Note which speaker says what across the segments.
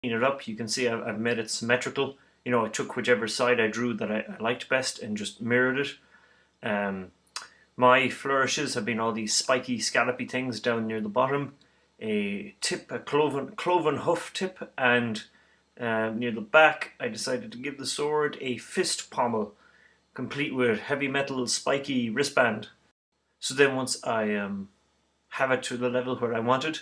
Speaker 1: it up, you can see I've made it symmetrical. You know, I took whichever side I drew that I liked best and just mirrored it. My flourishes have been all these spiky, scallopy things down near the bottom, a tip, a cloven hoof tip, and near the back I decided to give the sword a fist pommel, complete with heavy metal spiky wristband. So then once I have it to the level where I want it,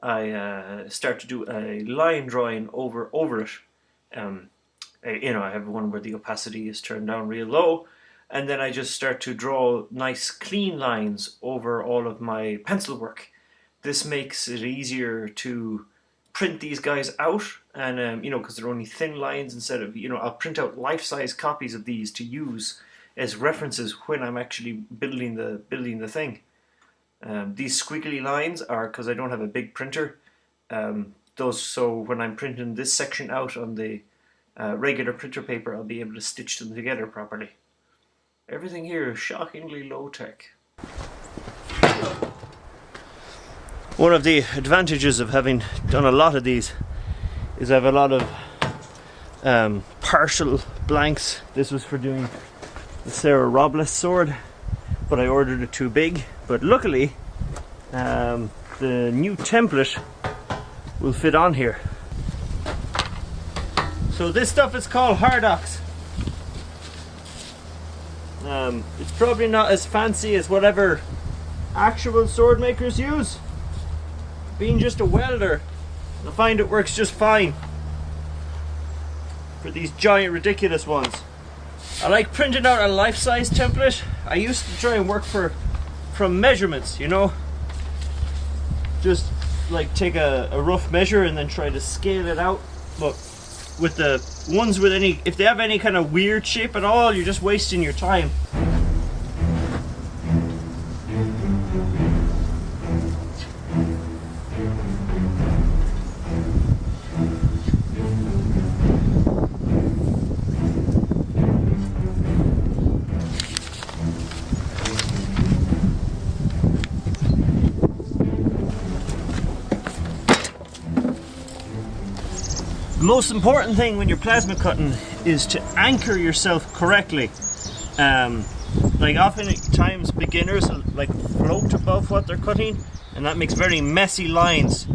Speaker 1: I start to do a line drawing over it. You know, I have one where the opacity is turned down real low, and then I just start to draw nice clean lines over all of my pencil work. This makes it easier to print these guys out, and you know, because they're only thin lines instead of, you know, I'll print out life-size copies of these to use as references when I'm actually building the thing. These squiggly lines are because I don't have a big printer. So when I'm printing this section out on the regular printer paper, I'll be able to stitch them together properly. Everything here is shockingly low-tech. One of the advantages of having done a lot of these is I have a lot of partial blanks. This was for doing the Sarah Robles sword, but I ordered it too big. But luckily, the new template will fit on here. So this stuff is called Hardox. It's probably not as fancy as whatever actual sword makers use. Being just a welder, I find it works just fine for these giant ridiculous ones. I like printing out a life-size template. I used to try and work from measurements, you know, just like take a rough measure and then try to scale it out. But with the ones with if they have any kind of weird shape at all, you're just wasting your time. The most important thing when you're plasma cutting is to anchor yourself correctly. Like oftentimes beginners will like float above what they're cutting, and that makes very messy lines.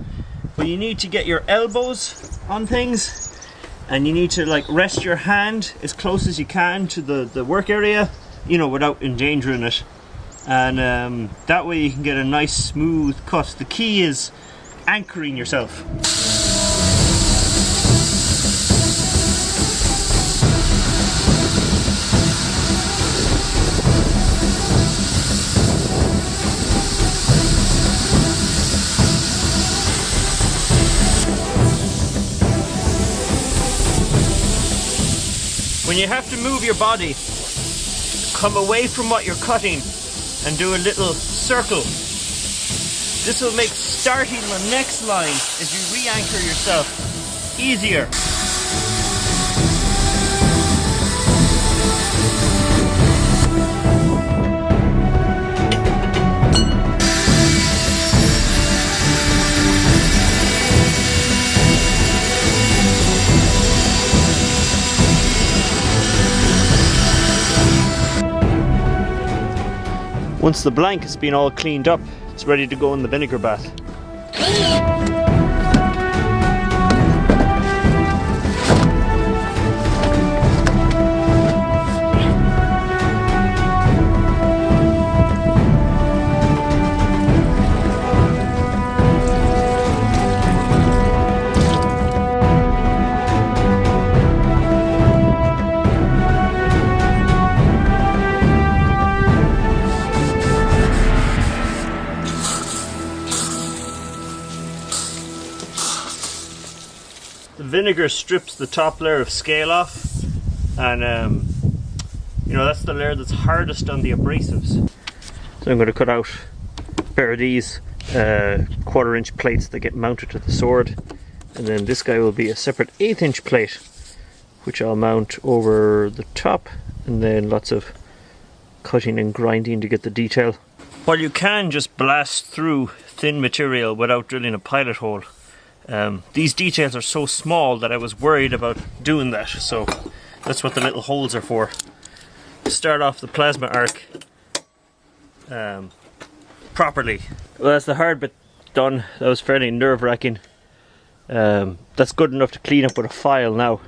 Speaker 1: But you need to get your elbows on things, and you need to like rest your hand as close as you can to the work area, you know, without endangering it. And that way you can get a nice smooth cut. The key is anchoring yourself. When you have to move your body, come away from what you're cutting and do a little circle. This will make starting the next line as you re-anchor yourself easier. Once the blank has been all cleaned up, it's ready to go in the vinegar bath. The vinegar strips the top layer of scale off, and you know, that's the layer that's hardest on the abrasives. So I'm going to cut out a pair of these 1/4 inch plates that get mounted to the sword, and then this guy will be a separate 1/8 inch plate which I'll mount over the top, and then lots of cutting and grinding to get the detail. While you can just blast through thin material without drilling a pilot hole, These details are so small that I was worried about doing that, so that's what the little holes are for. Start off the plasma arc properly. Well, that's the hard bit done. That was fairly nerve-wracking. That's good enough to clean up with a file now.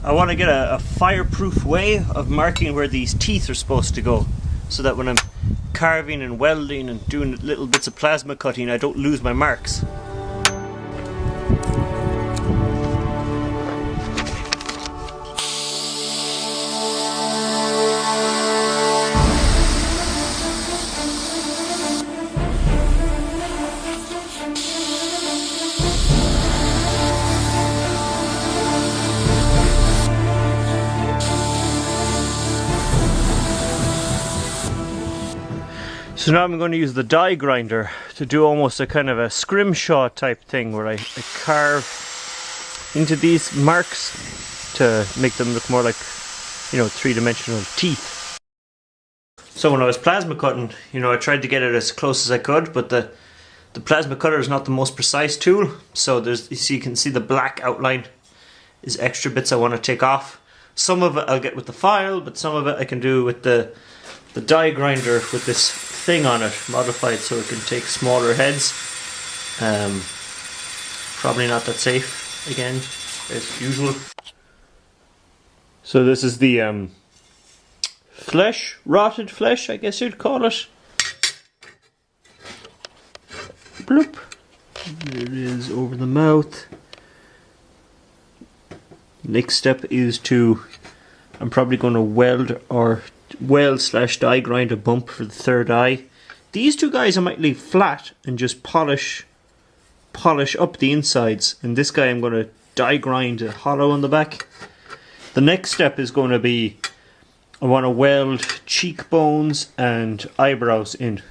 Speaker 1: I want to get a fireproof way of marking where these teeth are supposed to go, so that when I'm carving and welding and doing little bits of plasma cutting, I don't lose my marks. So now I'm going to use the die grinder to do almost a kind of a scrimshaw type thing where I carve into these marks to make them look more like, you know, three-dimensional teeth. So when I was plasma cutting, you know, I tried to get it as close as I could, but the plasma cutter is not the most precise tool. So you can see the black outline is extra bits I want to take off. Some of it I'll get with the file, but some of it I can do with the die grinder with this thing on it, modified so it can take smaller heads. Probably not that safe, again, as usual. So this is the flesh, rotted flesh, I guess you'd call it. Bloop. There it is over the mouth. Next step is to, I'm probably going to weld/die grind a bump for the third eye. These two guys I might leave flat and just polish up the insides, and this guy I'm going to die grind a hollow on the back. The next step is going to be, I want to weld cheekbones and eyebrows in.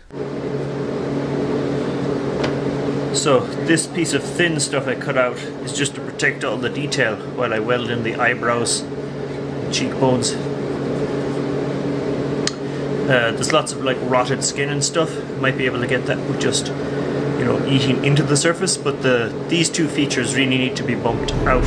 Speaker 1: So this piece of thin stuff I cut out is just to protect all the detail while I weld in the eyebrows and cheekbones. There's lots of like rotted skin and stuff. Might be able to get that with just, you know, eating into the surface, but these two features really need to be bumped out.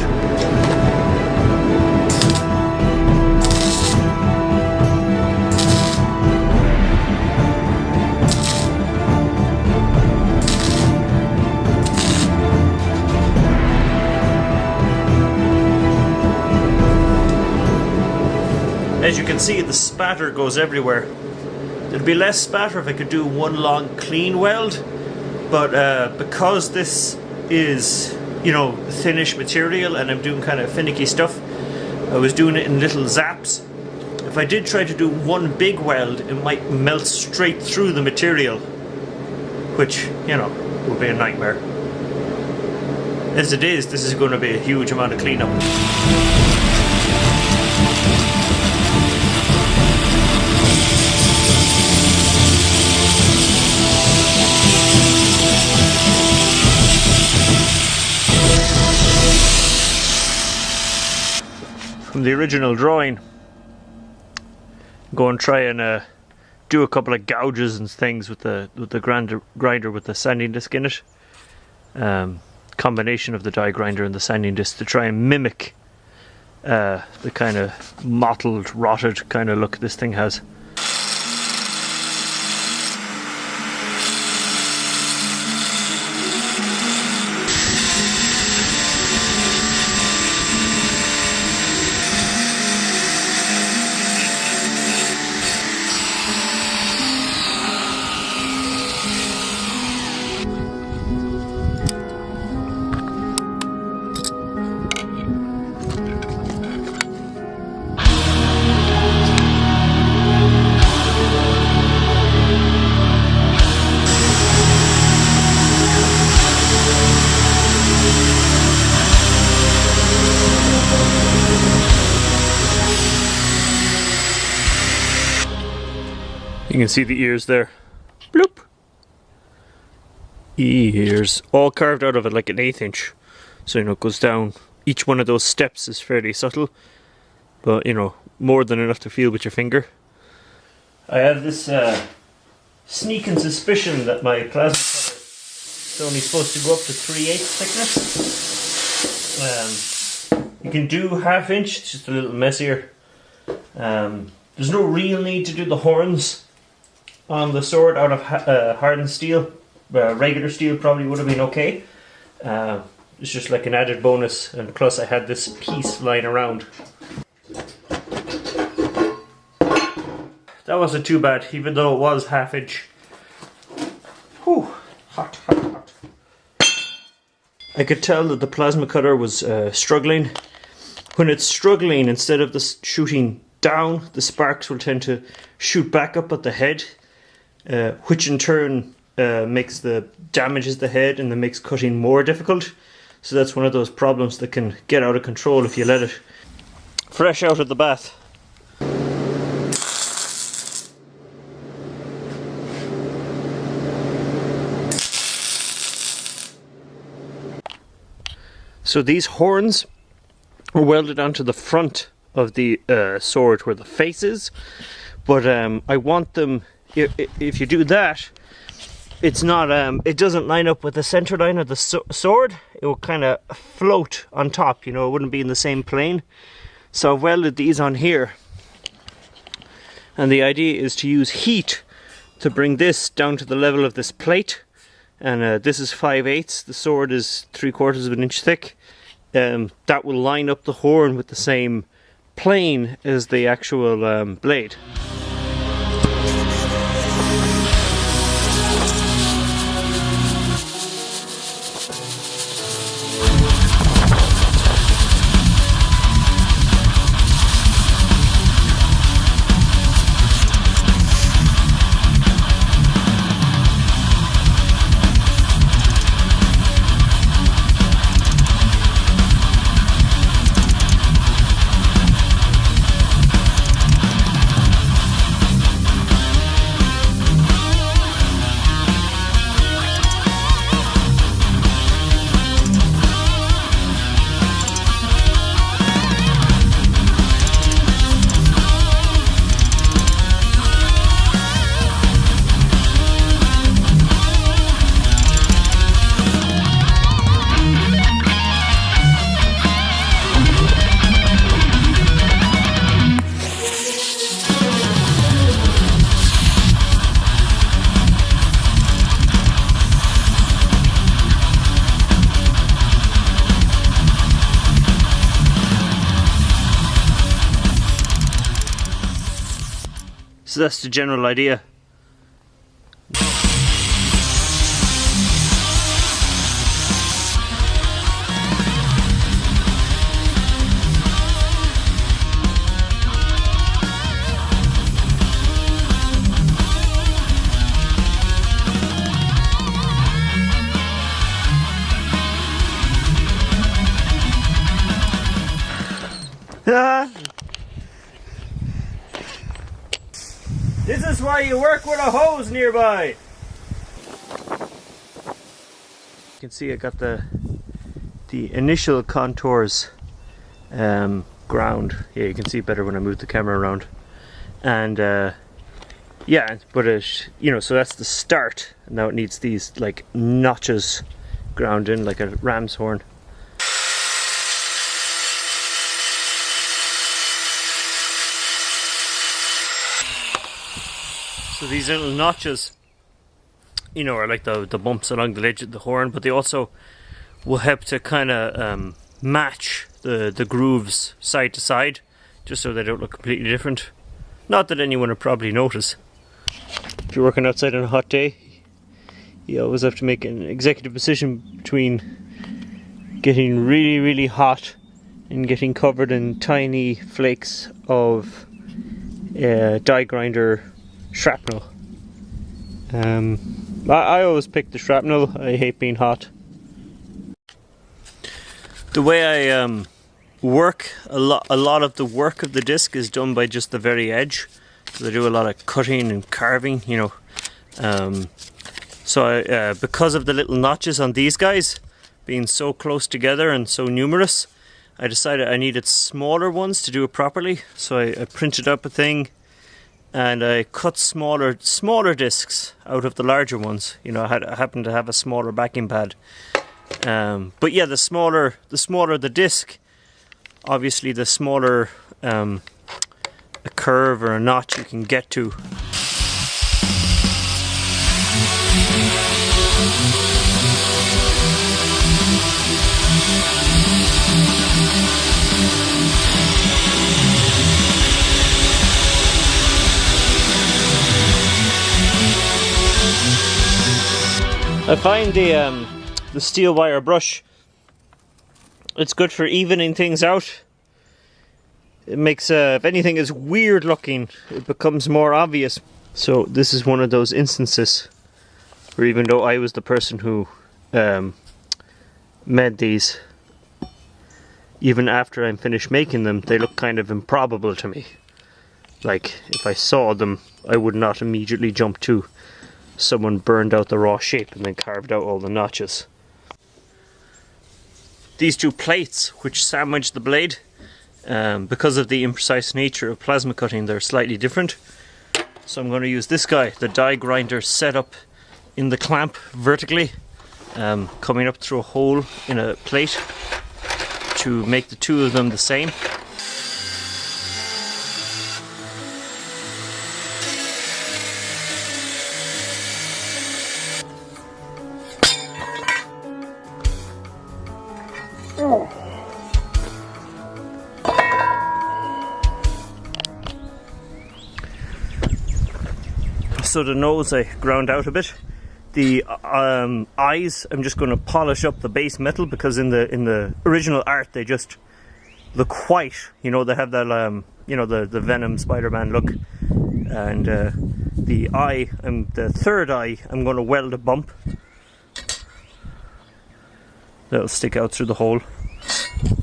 Speaker 1: As you can see, the spatter goes everywhere. There'd be less spatter if I could do one long clean weld, but because this is, you know, thinnish material and I'm doing kind of finicky stuff, I was doing it in little zaps. If I did try to do one big weld, it might melt straight through the material, which, you know, would be a nightmare. As it is, this is going to be a huge amount of cleanup. From the original drawing, go and try and do a couple of gouges and things with the grinder with the sanding disc in it. Combination of the die grinder and the sanding disc to try and mimic the kind of mottled, rotted kind of look this thing has. can see the ears there. Bloop! Ears. All carved out of it like an 1/8 inch. So, you know, it goes down. Each one of those steps is fairly subtle. But, you know, more than enough to feel with your finger. I have this sneaking suspicion that my plasma cutter is only supposed to go up to 3/8 thickness. You can do 1/2 inch, it's just a little messier. There's no real need to do the horns on the sword out of hardened steel. Regular steel probably would have been okay. It's just like an added bonus, and plus I had this piece lying around. That wasn't too bad, even though it was 1/2 inch. Whew, hot, hot, hot. I could tell that the plasma cutter was struggling. When it's struggling, instead of shooting down, the sparks will tend to shoot back up at the head, which in turn damages the head and then makes cutting more difficult. So that's one of those problems that can get out of control if you let it. Fresh out of the bath. So these horns are welded onto the front of the sword where the face is, but I want them, if you do that, it's not, it doesn't line up with the center line of the sword. It will kind of float on top, you know, it wouldn't be in the same plane. So I've welded these on here, and the idea is to use heat to bring this down to the level of this plate. And this is 5/8, the sword is 3/4 of an inch thick. That will line up the horn with the same plane as the actual blade. So that's the general idea. This is why you work with a hose nearby. You can see I got the initial contours ground. Yeah, you can see better when I move the camera around. And yeah, but you know, so that's the start. Now it needs these like notches ground in like a ram's horn. So these little notches, you know, are like the bumps along the edge of the horn, but they also will help to kind of match the grooves side to side, just so they don't look completely different. Not that anyone would probably notice. If you're working outside on a hot day, you always have to make an executive decision between getting really, really hot and getting covered in tiny flakes of die grinder shrapnel. I always pick the shrapnel. I hate being hot. The way I work, a lot of the work of the disc is done by just the very edge. I do a lot of cutting and carving, you know. So I, because of the little notches on these guys being so close together and so numerous, I decided I needed smaller ones to do it properly. So I printed up a thing and I cut smaller discs out of the larger ones. You know, I happened to have a smaller backing pad. But yeah, the smaller the disc, obviously the smaller a curve or a notch you can get to. I find the steel wire brush, it's good for evening things out. It makes, if anything is weird looking, it becomes more obvious. So this is one of those instances where even though I was the person who made these, even after I'm finished making them, they look kind of improbable to me. Like, if I saw them, I would not immediately jump to someone burned out the raw shape and then carved out all the notches. These two plates which sandwich the blade, because of the imprecise nature of plasma cutting, they're slightly different. So I'm going to use this guy, the die grinder, set up in the clamp vertically, coming up through a hole in a plate to make the two of them the same. So the nose I ground out a bit. The eyes, I'm just going to polish up the base metal, because in the original art they just look white. You know, they have that you know, the Venom Spider-Man look. And the eye, the third eye, I'm going to weld a bump that'll stick out through the hole.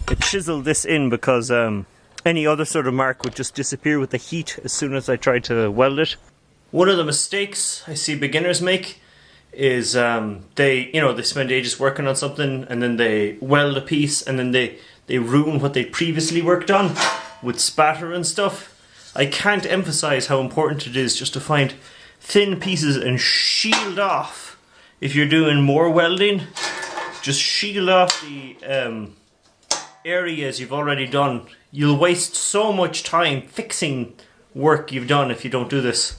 Speaker 1: I chiseled this in because any other sort of mark would just disappear with the heat as soon as I tried to weld it. One of the mistakes I see beginners make is they spend ages working on something and then they weld a piece and then they ruin what they previously worked on with spatter and stuff. I can't emphasize how important it is just to find thin pieces and shield off. If you're doing more welding, just shield off the areas you've already done. You'll waste so much time fixing work you've done if you don't do this.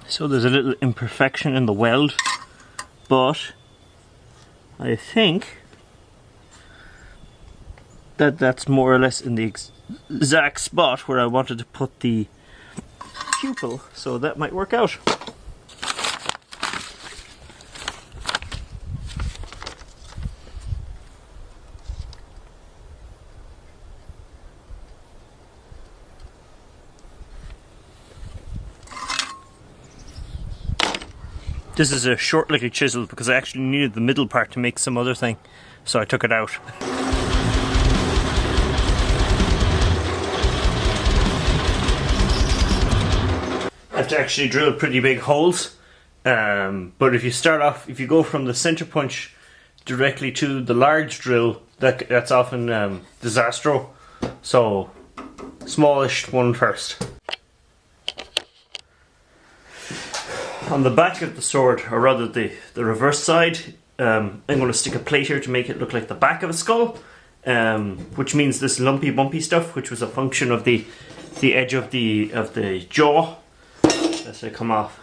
Speaker 1: So there's a little imperfection in the weld, but I think that that's more or less in the exact spot where I wanted to put the pupil, so that might work out. This is a short little chisel because I actually needed the middle part to make some other thing, so I took it out. I have to actually drill pretty big holes, but if you start off, if you go from the center punch directly to the large drill, that's often disastro. So smallish one first. on the back of the sword, or rather the reverse side, I'm going to stick a plate here to make it look like the back of a skull, which means this lumpy bumpy stuff, which was a function of the edge of the jaw, as they come off.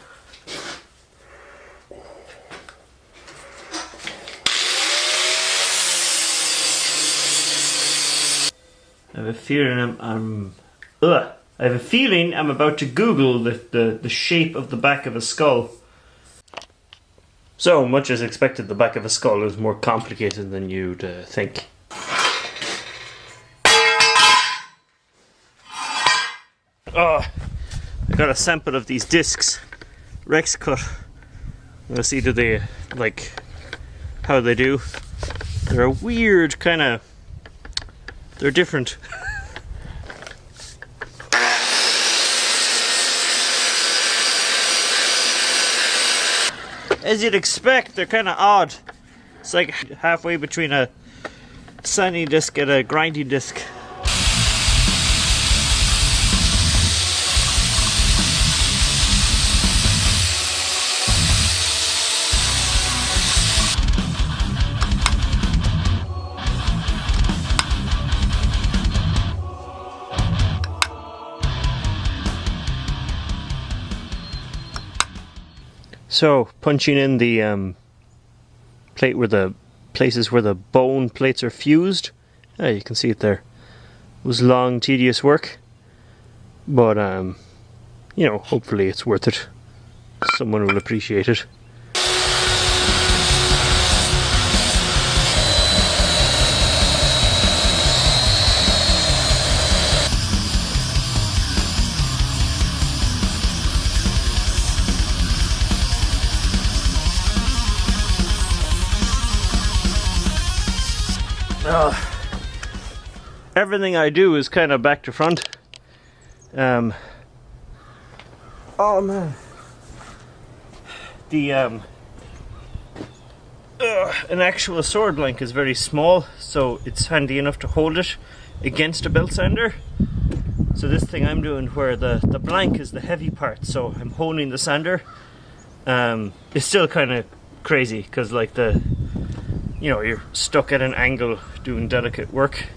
Speaker 1: I have a feeling I'm about to Google the shape of the back of a skull. So, much as expected, the back of a skull is more complicated than you'd think. Oh, I got a sample of these discs, Rex cut. Let's see, how they do. They're a weird kind of, they're different. As you'd expect, they're kind of odd. It's like halfway between a sanding disc and a grinding disc. So, punching in the plate where the places where the bone plates are fused, you can see it there. It was long, tedious work, but you know, hopefully it's worth it. Someone will appreciate it. Everything I do is kind of back to front. Oh man, the an actual sword blank is very small, so it's handy enough to hold it against a belt sander. So this thing I'm doing, where the blank is the heavy part, so I'm holding the sander. It's still kind of crazy because, like, you know, you're stuck at an angle doing delicate work.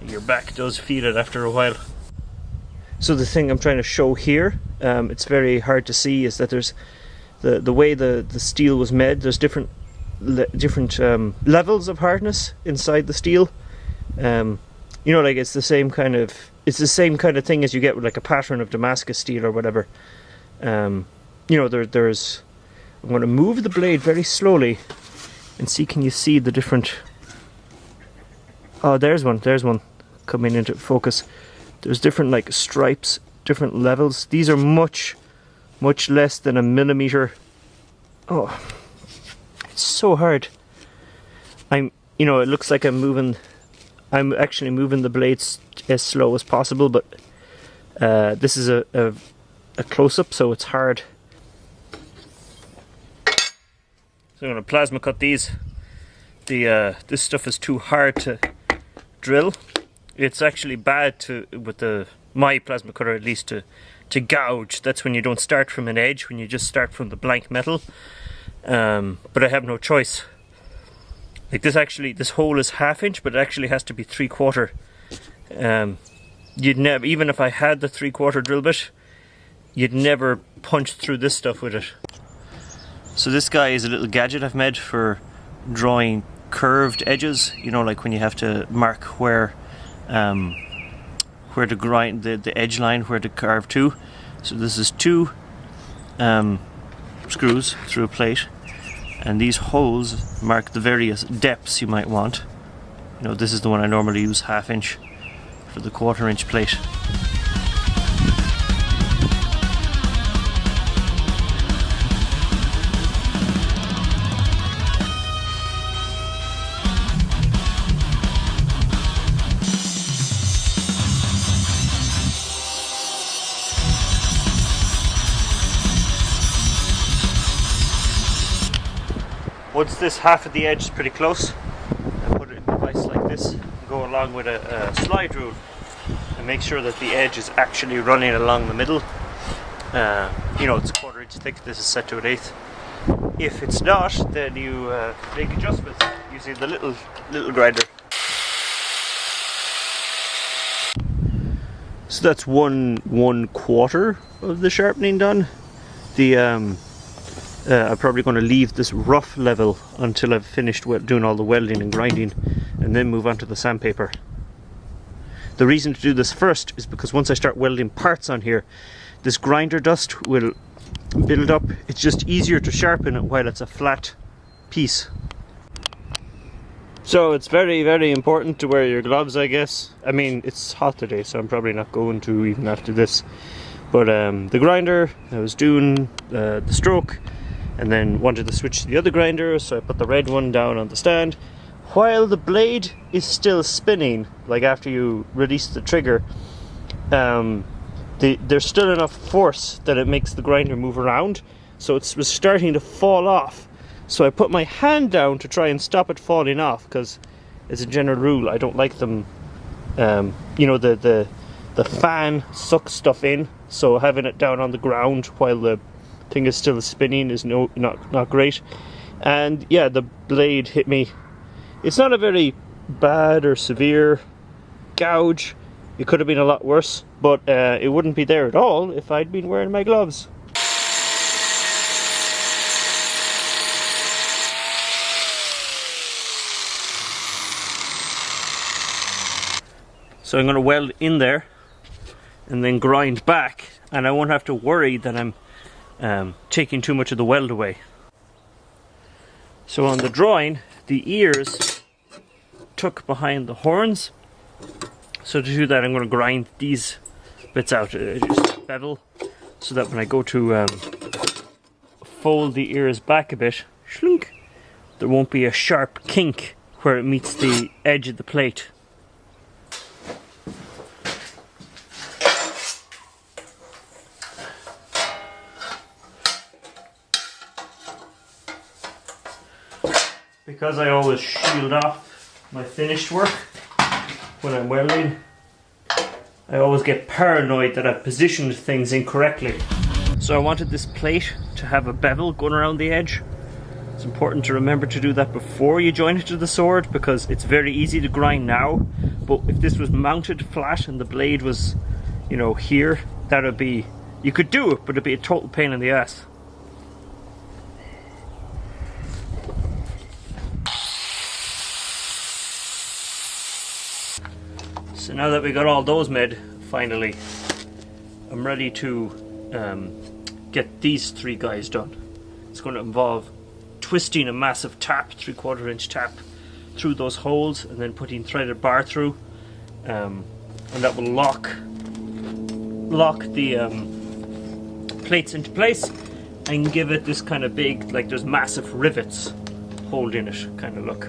Speaker 1: Your back does feel it after a while. So the thing I'm trying to show here, it's very hard to see, is that there's the way the steel was made. There's different levels of hardness inside the steel. You know, like it's the same kind of thing as you get with like a pattern of Damascus steel or whatever. You know, there's. I'm going to move the blade very slowly and see. Can you see the different? Oh, there's one coming into focus. There's different like stripes, different levels. These are much less than a millimeter. Oh, it's so hard. You know, it looks like I'm actually moving the blades as slow as possible, but this is a close-up, so it's hard. So I'm going to plasma cut these. This stuff is too hard to drill. It's actually bad with my plasma cutter, at least, to gouge. That's when you don't start from an edge, when you just start from the blank metal. But I have no choice. Like this hole is 1/2 inch, but it actually has to be 3/4. You'd never, even if I had the 3/4 drill bit, you'd never punch through this stuff with it. So this guy is a little gadget I've made for drawing curved edges. You know, like when you have to mark where to grind the edge line, where to carve to. So this is 2 screws through a plate, and these holes mark the various depths you might want. You know, this is the one I normally use, 1/2 inch for the 1/4 inch plate. Once this half of the edge is pretty close, I put it in a device like this and go along with a slide rule and make sure that the edge is actually running along the middle. You know, it's 1/4 inch thick. This is set to 1/8. If it's not, then you make adjustments using the little grinder. So that's one quarter of the sharpening done. I'm probably going to leave this rough level until I've finished doing all the welding and grinding, and then move on to the sandpaper. The reason to do this first is because once I start welding parts on here, this grinder dust will build up. It's just easier to sharpen it while it's a flat piece. So it's very, very important to wear your gloves, I guess. I mean, it's hot today, so I'm probably not going to even after this. But the grinder, I was doing the stroke, and then wanted to switch to the other grinder, so I put the red one down on the stand. While the blade is still spinning, like after you release the trigger, there's still enough force that it makes the grinder move around, so it was starting to fall off. So I put my hand down to try and stop it falling off, because as a general rule I don't like them, you know, the fan sucks stuff in, so having it down on the ground while the thing is still spinning is not great. And yeah, the blade hit me. It's not a very bad or severe gouge. It could have been a lot worse, but it wouldn't be there at all if I'd been wearing my gloves. So I'm going to weld in there and then grind back, and I won't have to worry that I'm taking too much of the weld away. So on the drawing, the ears tuck behind the horns. So to do that, I'm going to grind these bits out, just bevel, so that when I go to fold the ears back a bit, shlunk, there won't be a sharp kink where it meets the edge of the plate. Because I always shield off my finished work when I'm welding, I always get paranoid that I've positioned things incorrectly. So I wanted this plate to have a bevel going around the edge. It's important to remember to do that before you join it to the sword, because it's very easy to grind now, but if this was mounted flat and the blade was, you know, here, that would be, you could do it, but it'd be a total pain in the ass. So now that we got all those made, finally, I'm ready to get these three guys done. It's going to involve twisting a massive tap, 3/4 inch tap, through those holes, and then putting threaded bar through, and that will lock the plates into place and give it this kind of big, like there's massive rivets holding it kind of look.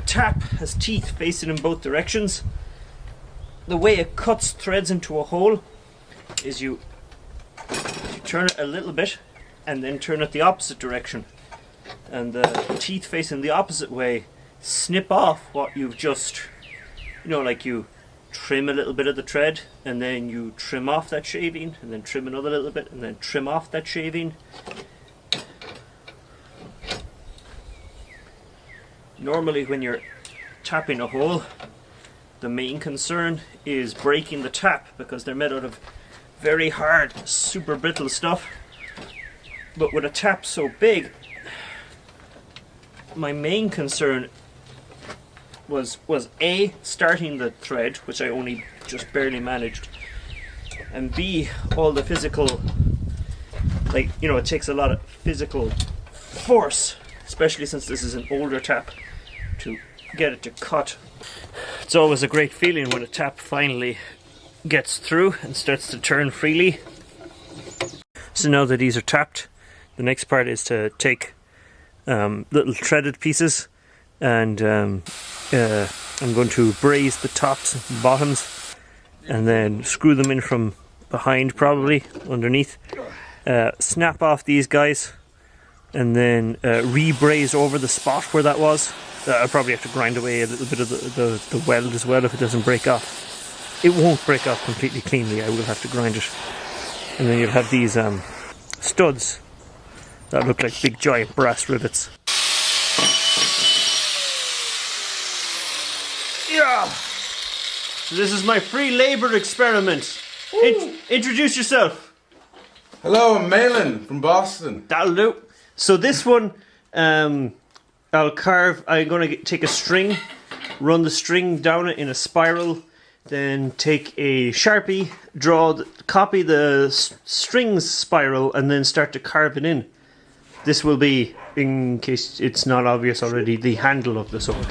Speaker 1: Tap has teeth facing in both directions. The way it cuts threads into a hole is you turn it a little bit and then turn it the opposite direction, and the teeth facing the opposite way snip off what you've just, you know, like you trim a little bit of the thread and then you trim off that shaving and then trim another little bit and then trim off that shaving. Normally when you're tapping a hole, the main concern is breaking the tap, because they're made out of very hard, super brittle stuff. But with a tap so big, my main concern was A, starting the thread, which I only just barely managed, and B, all the physical, like, you know, it takes a lot of physical force, especially since this is an older tap, to get it to cut. It's always a great feeling when a tap finally gets through and starts to turn freely. So now that these are tapped, the next part is to take little threaded pieces, and I'm going to braze the tops and bottoms and then screw them in from behind, probably underneath, snap off these guys and then re-braze over the spot where that was. I'll probably have to grind away a little bit of the weld as well if it doesn't break off. It won't break off completely cleanly, I will have to grind it. And then you'll have these studs that look like big giant brass rivets. Yeah! So this is my free labour experiment. Introduce yourself.
Speaker 2: Hello, I'm Malin from Boston.
Speaker 1: That'll do. So this one, I'll carve. I'm going to take a string, run the string down it in a spiral, then take a Sharpie, copy the strings spiral, and then start to carve it in. This will be, in case it's not obvious already, the handle of the sword.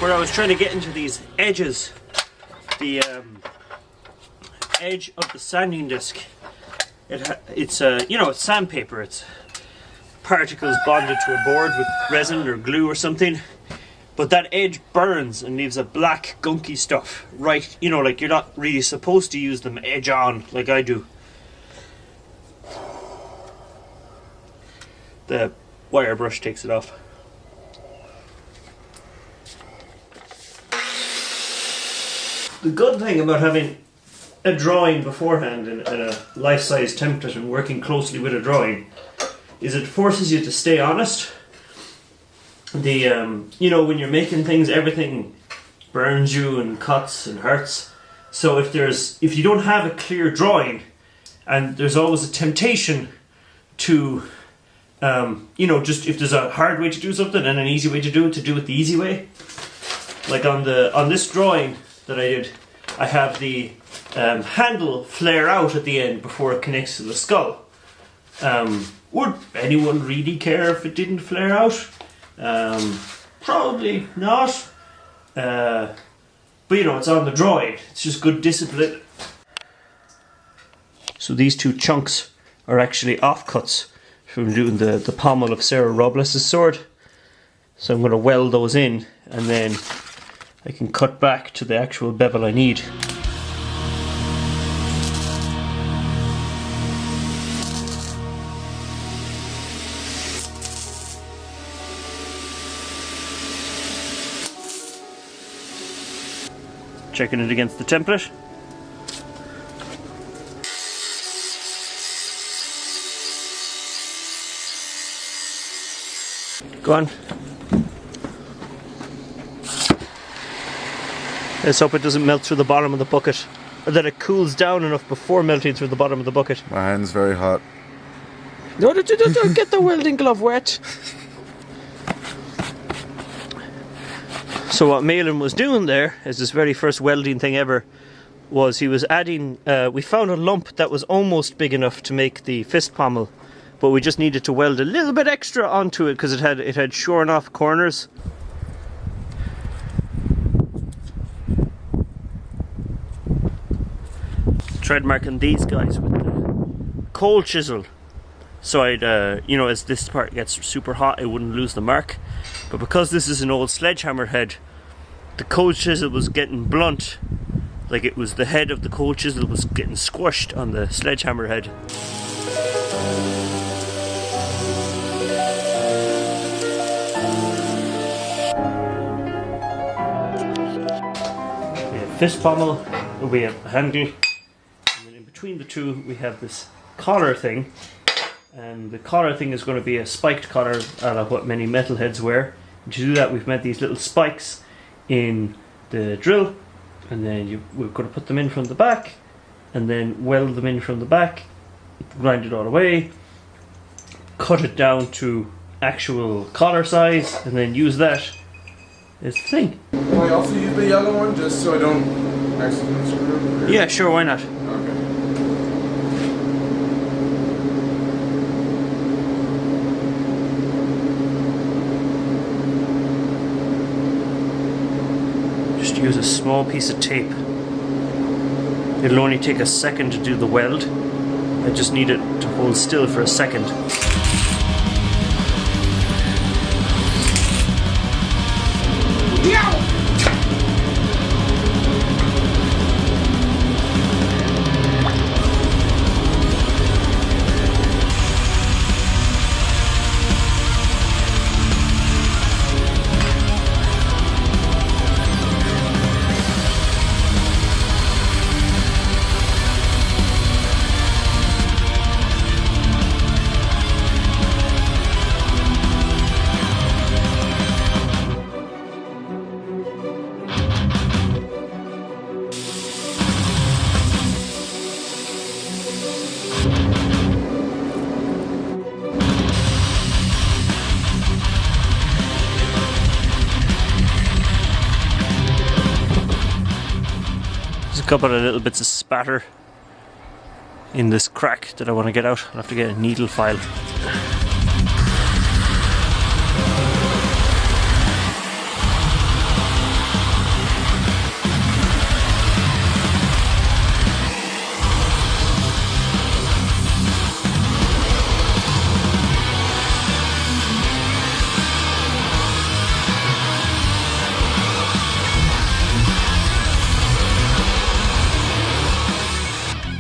Speaker 1: Where I was trying to get into these edges, the edge of the sanding disc, it's it's sandpaper. It's particles bonded to a board with resin or glue or something, but that edge burns and leaves a black gunky stuff. Right, like you're not really supposed to use them edge on like I do. The wire brush takes it off. The good thing about having a drawing beforehand and a life-size template and working closely with a drawing is it forces you to stay honest. When you're making things, everything burns you and cuts and hurts. So if you don't have a clear drawing, and there's always a temptation to, just if there's a hard way to do something and an easy way to do it the easy way. Like on this drawing that I did, I have the handle flare out at the end before it connects to the skull. Would anyone really care if it didn't flare out? Probably not. But it's on the drawing. It's just good discipline. So these two chunks are actually offcuts from doing the pommel of Sarah Robles' sword. So I'm going to weld those in, and then I can cut back to the actual bevel I need. Checking it against the template. Go on. Let's hope it doesn't melt through the bottom of the bucket, or that it cools down enough before melting through the bottom of the bucket.
Speaker 2: My hand's very hot.
Speaker 1: No, don't get the welding glove wet. So what Malin was doing there, as his very first welding thing ever, was he was adding, we found a lump that was almost big enough to make the fist pommel, but we just needed to weld a little bit extra onto it because it had shorn off corners. Tried marking these guys with the cold chisel, so I'd, as this part gets super hot, I wouldn't lose the mark. But because this is an old sledgehammer head, the cold chisel was getting blunt, like it was the head of the cold chisel was getting squished on the sledgehammer head. We have fist pommel, we have a handle, and then in between the two we have this collar thing. And the collar thing is going to be a spiked collar, like what many metalheads wear. And to do that, we've made these little spikes in the drill, and then we're going to put them in from the back, and then weld them in from the back, grind it all away, cut it down to actual collar size, and then use that as the thing.
Speaker 2: I also use the yellow one just so I don't accidentally screw it?
Speaker 1: Yeah, sure, why not?
Speaker 2: Okay.
Speaker 1: Just use a small piece of tape. It'll only take a second to do the weld. I just need it to hold still for a second. A couple of little bits of spatter in this crack that I want to get out. I'll have to get a needle file.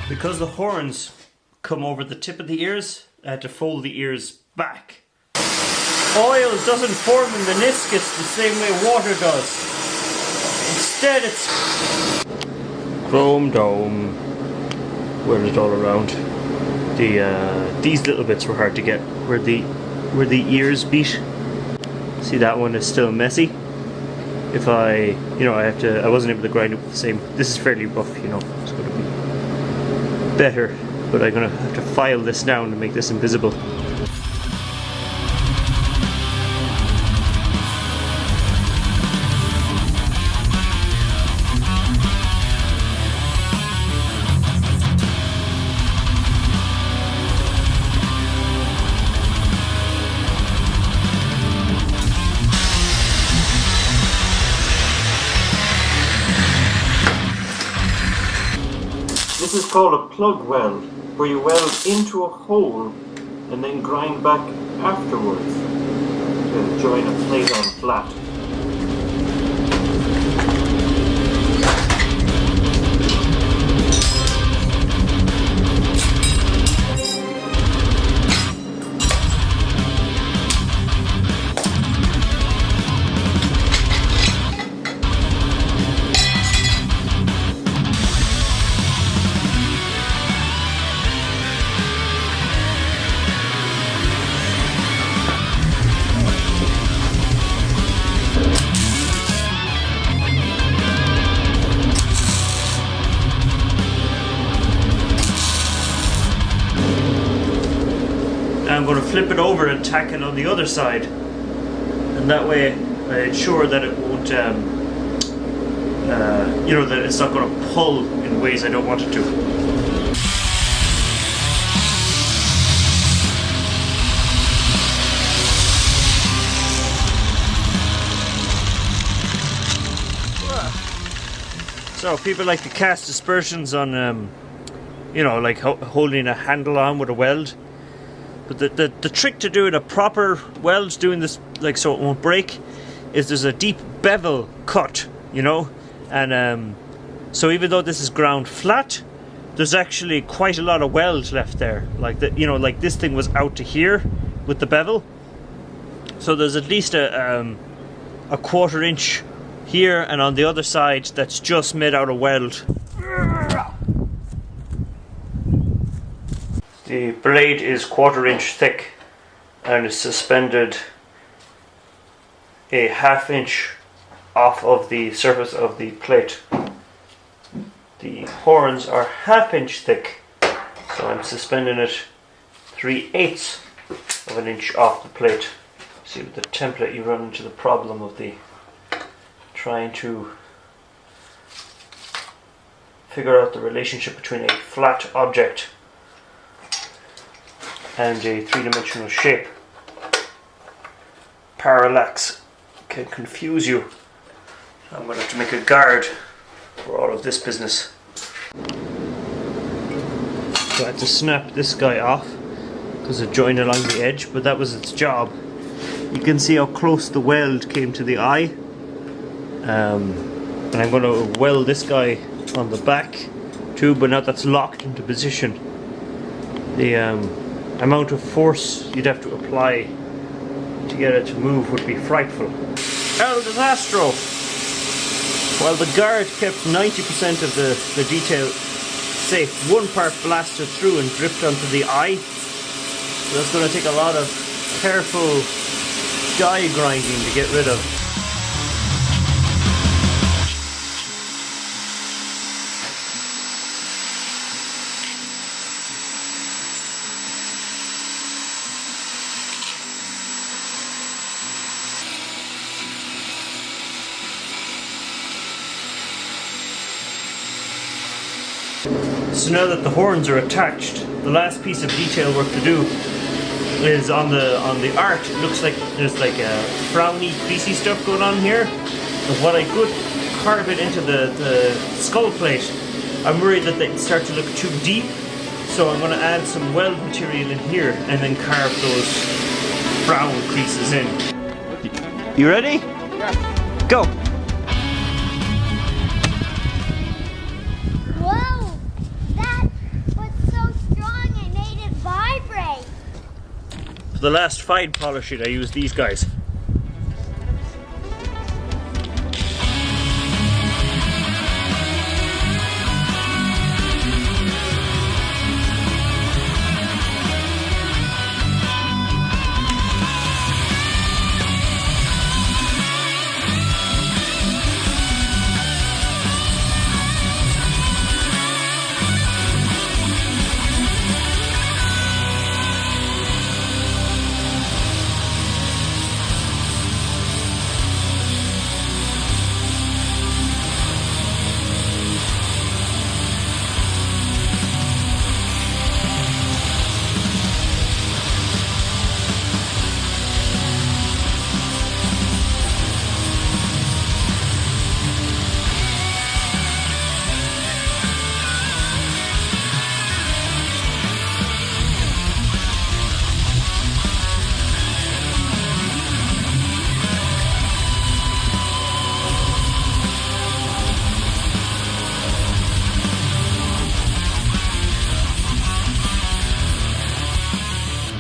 Speaker 1: Because the horns come over the tip of the ears, I had to fold the ears back. Oil doesn't form in meniscus the same way water does. Instead it's chrome dome. Wear it all around. These little bits were hard to get where the ears beat. See, that one is still messy. If I wasn't able to grind it with the same. This is fairly rough, it's going to be better, but I'm gonna have to file this down to make this invisible. This is called a plug weld, where you weld into a hole and then grind back afterwards to join a plate on flat. I'm going to flip it over and tack it on the other side, and that way I ensure that it won't, that it's not going to pull in ways I don't want it to. So people like to cast aspersions on, like holding a handle on with a weld. But the trick to doing a proper weld, doing this like so it won't break, is there's a deep bevel cut, and so even though this is ground flat, there's actually quite a lot of weld left there. Like that, like this thing was out to here with the bevel, so there's at least a 1/4 inch here and on the other side that's just made out of weld. The blade is 1/4 inch thick and is suspended a 1/2 inch off of the surface of the plate. The horns are 1/2 inch thick, so I'm suspending it 3/8 of an inch off the plate. See, with the template you run into the problem of the trying to figure out the relationship between a flat object and a three-dimensional shape. Parallax can confuse you. I'm going to have to make a guard for all of this business. So I had to snap this guy off because it joined along the edge, but that was its job. You can see how close the weld came to the eye. And I'm going to weld this guy on the back too, but now that's locked into position. The amount of force you'd have to apply to get it to move would be frightful. El Disastro! While the guard kept 90% of the detail safe, one part blasted through and dripped onto the eye. So that's going to take a lot of careful die grinding to get rid of. So now that the horns are attached, the last piece of detail work to do is on the art. It looks like there's like a browny, greasy stuff going on here. But what I could carve it into the skull plate, I'm worried that they start to look too deep. So I'm going to add some weld material in here and then carve those brown creases in. You ready?
Speaker 2: Yeah.
Speaker 1: Go! For the last fine polishing, I used these guys.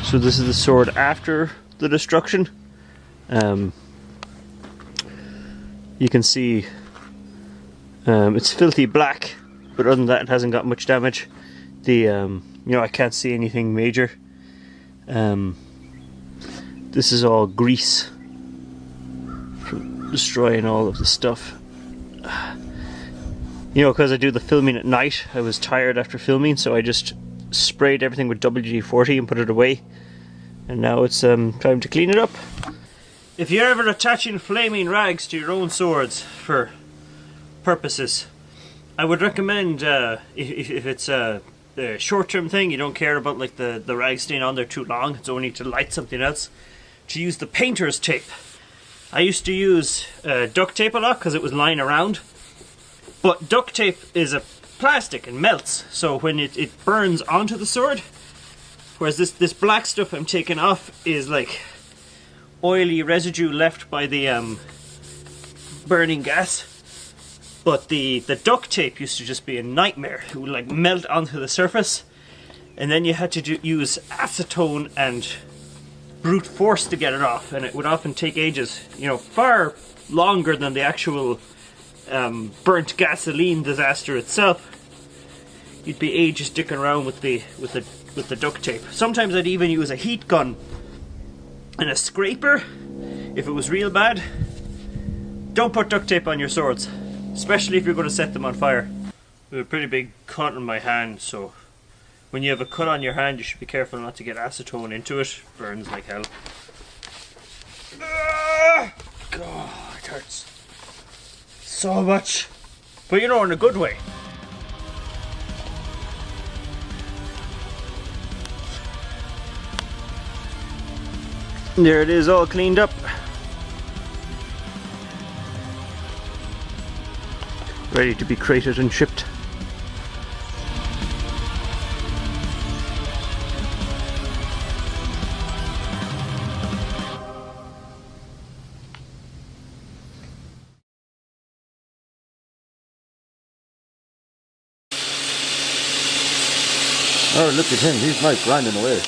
Speaker 1: So this is the sword after the destruction. You can see it's filthy black, but other than that it hasn't got much damage. You know, I can't see anything major. This is all grease from destroying all of the stuff. You know, because I do the filming at night, I was tired after filming, so I just sprayed everything with WD-40 and put it away. And now it's time to clean it up. If you're ever attaching flaming rags to your own swords for purposes, I would recommend, if it's a short-term thing, you don't care about like the rag staying on there too long, it's only to light something else, to use the painter's tape. I used to use duct tape a lot because it was lying around, but duct tape is a plastic and melts, so when it burns onto the sword, whereas this black stuff I'm taking off is like oily residue left by the burning gas. But the duct tape used to just be a nightmare. It would like melt onto the surface, and then you had to use acetone and brute force to get it off, and it would often take ages, you know, far longer than the actual burnt gasoline disaster itself. You'd be ages sticking around with the duct tape. Sometimes I'd even use a heat gun and a scraper if it was real bad. Don't put duct tape on your swords, especially if you're going to set them on fire. I have a pretty big cut on my hand, so when you have a cut on your hand, you should be careful not to get acetone into it. Burns like hell. God, it hurts. so much. But you know, in a good way. There it is, all cleaned up. Ready to be crated and shipped.
Speaker 3: Oh, look at him, he's like grinding away.